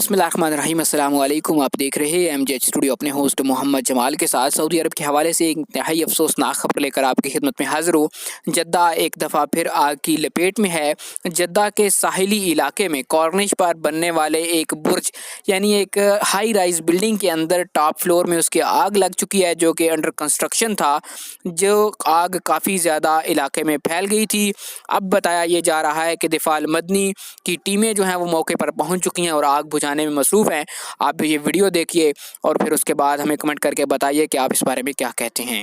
बिस्मिल्लाहिर्रहमानिर्रहीम, अस्सलाम वालेकुम। आप देख रहे हैं एमजे स्टूडियो, अपने होस्ट मोहम्मद जमाल के साथ। सऊदी अरब के हवाले से एक इंतहाई अफसोसनाक खबर लेकर आपकी खिदमत में हाजिर हूँ। जद्दा एक दफ़ा फिर आग की लपेट में है। जद्दा के साहिली इलाके में कॉर्निश पर बनने वाले एक बुर्ज यानी एक हाई राइज बिल्डिंग के अंदर टॉप फ्लोर में उसकी आग लग चुकी है, जो कि अंडर कंस्ट्रक्शन था। जो आग काफ़ी ज़्यादा इलाके में फैल गई थी। अब बताया ये जा रहा है कि दिफा मदनी की टीमें जो हैं वो मौके पर पहुंच चुकी हैं और आग बुझाने में मसरूफ़ हैं। आप भी ये वीडियो देखिए और फिर उसके बाद हमें कमेंट करके बताइए कि आप इस बारे में क्या कहते हैं।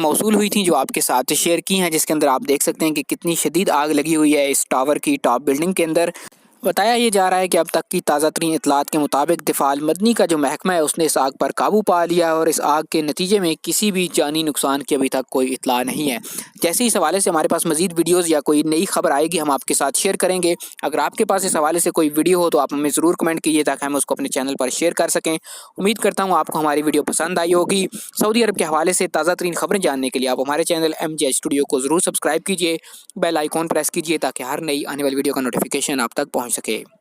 मौसूल हुई थी जो आपके साथ शेयर की हैं, जिसके अंदर आप देख सकते हैं कि कितनी शदीद आग लगी हुई है इस टावर की टॉप बिल्डिंग के अंदर। बताया ये जा रहा है कि अब तक की ताज़ा तरीन इतलात के मुताबिक दिफा मदनी का जो महकमा है उसने इस आग पर काबू पा लिया और इस आग के नतीजे में किसी भी जानी नुकसान की अभी तक कोई इतला नहीं है। जैसे इस हवाले से हमारे पास मजीद वीडियोज़ या कोई नई खबर आएगी हम आपके साथ शेयर करेंगे। अगर आपके पास इस हवाले से कोई वीडियो हो तो आप हमें ज़रूर कमेंट कीजिए ताकि हम उसको अपने चैनल पर शेयर कर सकें। उम्मीद करता हूँ आपको हमारी वीडियो पसंद आई होगी। सऊदी अरब के हवाले से ताज़ा तरीन खबरें जानने के लिए आप हमारे चैनल एमजे स्टूडियो को ज़रूर सब्सक्राइब कीजिए, बेल आइकॉन प्रेस कीजिए ताकि हर नई आने वाली वीडियो का नोटिफिकेशन आप तक पहुँच सके।